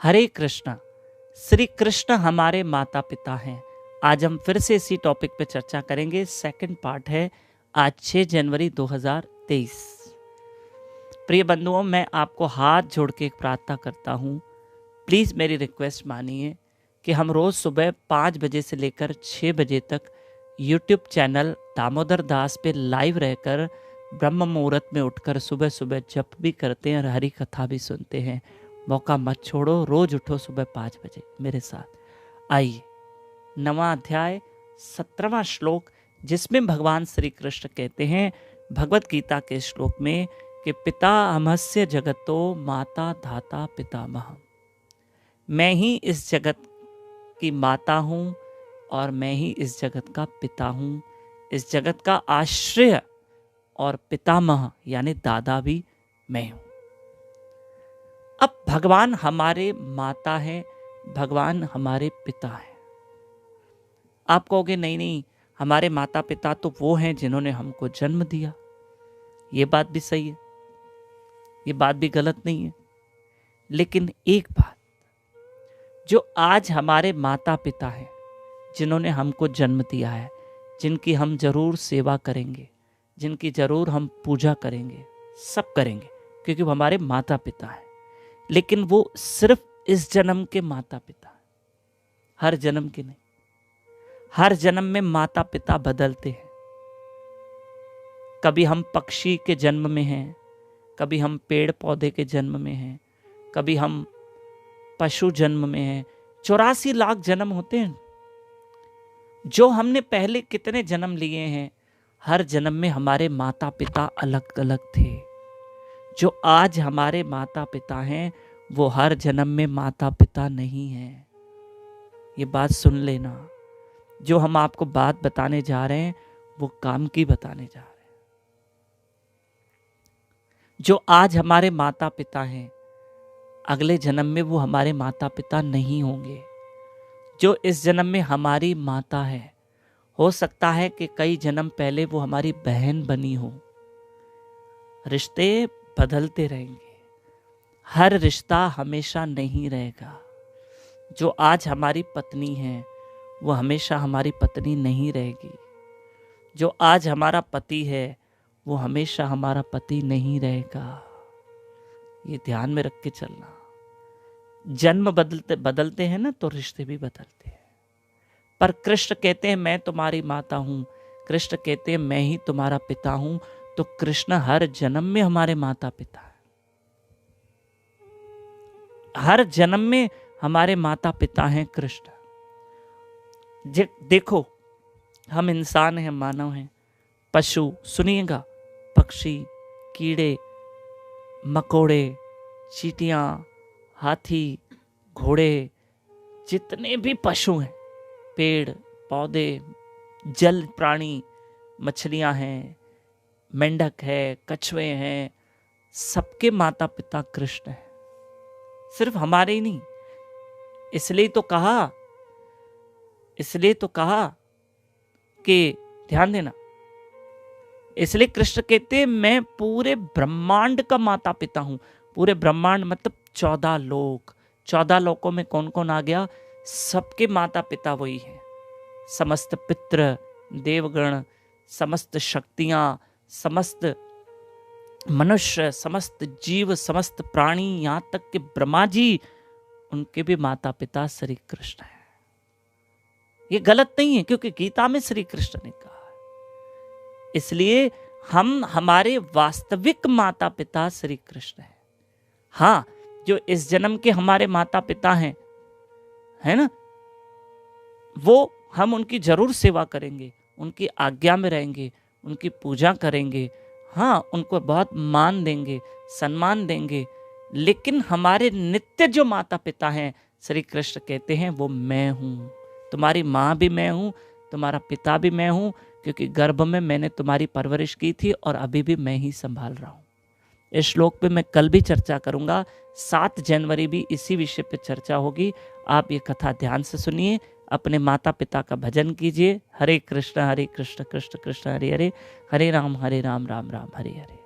हरे कृष्णा। श्री कृष्ण हमारे माता पिता हैं। आज हम फिर से इसी टॉपिक पे चर्चा करेंगे। सेकंड पार्ट है आज 6 जनवरी 2023। प्रिय बंधुओं, मैं आपको हाथ जोड़ के एक प्रार्थना करता हूँ। प्लीज़ मेरी रिक्वेस्ट मानिए कि हम रोज़ सुबह 5 बजे से लेकर 6 बजे तक यूट्यूब चैनल दामोदर दास पे लाइव रहकर ब्रह्म मुहूर्त में उठकर सुबह सुबह जप भी करते हैं और हरी कथा भी सुनते हैं। मौका मत छोड़ो, रोज उठो सुबह 5 बजे मेरे साथ। आइए, 9वां अध्याय 17वां श्लोक, जिसमें भगवान श्री कृष्ण कहते हैं भगवत गीता के श्लोक में कि पिता अहमस्य जगतो माता धाता पितामह। मैं ही इस जगत की माता हूँ और मैं ही इस जगत का पिता हूँ। इस जगत का आश्रय और पितामह यानी दादा भी मैं हूँ। अब भगवान हमारे माता हैं, भगवान हमारे पिता हैं। आप कहोगे नहीं, हमारे माता पिता तो वो हैं जिन्होंने हमको जन्म दिया। ये बात भी सही है, ये बात भी गलत नहीं है। लेकिन एक बात, जो आज हमारे माता पिता हैं जिन्होंने हमको जन्म दिया है, जिनकी हम जरूर सेवा करेंगे, जिनकी जरूर हम पूजा करेंगे, सब करेंगे, क्योंकि वो हमारे माता पिता हैं। लेकिन वो सिर्फ इस जन्म के माता पिता हैं, हर जन्म के नहीं। हर जन्म में माता पिता बदलते हैं। कभी हम पक्षी के जन्म में हैं, कभी हम पेड़ पौधे के जन्म में हैं, कभी हम पशु जन्म में हैं। 84 लाख जन्म होते हैं। जो हमने पहले कितने जन्म लिए हैं, हर जन्म में हमारे माता पिता अलग अलग थे। जो आज हमारे माता पिता हैं वो हर जन्म में माता पिता नहीं हैं। ये बात सुन लेना। जो हम आपको बात बताने जा रहे हैं वो काम की बताने जा रहे हैं। जो आज हमारे माता पिता हैं, अगले जन्म में वो हमारे माता पिता नहीं होंगे। जो इस जन्म में हमारी माता है, हो सकता है कि कई जन्म पहले वो हमारी बहन बनी हो। रिश्ते बदलते रहेंगे, हर रिश्ता हमेशा नहीं रहेगा। जो आज हमारी पत्नी है वो हमेशा हमारी पत्नी नहीं रहेगी। जो आज हमारा पति है वो हमेशा हमारा पति नहीं रहेगा। ये ध्यान में रख के चलना। जन्म बदलते हैं ना, तो रिश्ते भी बदलते हैं। पर कृष्ण कहते हैं मैं तुम्हारी माता हूँ, कृष्ण कहते हैं मैं ही तुम्हारा पिता हूँ। तो कृष्ण हर जन्म में हमारे माता पिता हैं। हर जन्म में हमारे माता पिता हैं कृष्ण। देखो, हम इंसान हैं, मानव हैं, पशु, सुनिएगा, पक्षी, कीड़े मकोड़े, चींटियां, हाथी, घोड़े, जितने भी पशु हैं, पेड़ पौधे, जल प्राणी, मछलियां हैं, मेंढक है, कछुए हैं, सबके माता पिता कृष्ण हैं। सिर्फ हमारे ही नहीं। इसलिए तो कहा कि ध्यान देना। इसलिए कृष्ण कहते हैं मैं पूरे ब्रह्मांड का माता पिता हूं। पूरे ब्रह्मांड मतलब 14 लोक। 14 लोकों में कौन कौन आ गया? सबके माता पिता वही हैं। समस्त पितृ, देवगण, समस्त शक्तियां, समस्त मनुष्य, समस्त जीव, समस्त प्राणी, यहाँ तक कि ब्रह्मा जी, उनके भी माता पिता श्री कृष्ण हैं। ये गलत नहीं है, क्योंकि गीता में श्री कृष्ण ने कहा है। इसलिए हम, हमारे वास्तविक माता पिता श्री कृष्ण हैं। हाँ, जो इस जन्म के हमारे माता पिता हैं, है ना, वो हम उनकी जरूर सेवा करेंगे, उनकी आज्ञा में रहेंगे, उनकी पूजा करेंगे, हाँ, उनको बहुत मान देंगे, सम्मान देंगे। लेकिन हमारे नित्य जो माता पिता हैं, श्री कृष्ण कहते हैं वो मैं हूँ। तुम्हारी माँ भी मैं हूँ, तुम्हारा पिता भी मैं हूँ, क्योंकि गर्भ में मैंने तुम्हारी परवरिश की थी और अभी भी मैं ही संभाल रहा हूँ। इस श्लोक पे मैं कल भी चर्चा करूंगा। 7 जनवरी भी इसी विषय पे चर्चा होगी। आप ये कथा ध्यान से सुनिए, अपने माता पिता का भजन कीजिए। हरे कृष्ण कृष्ण कृष्ण हरे हरे, हरे राम राम राम हरे हरे।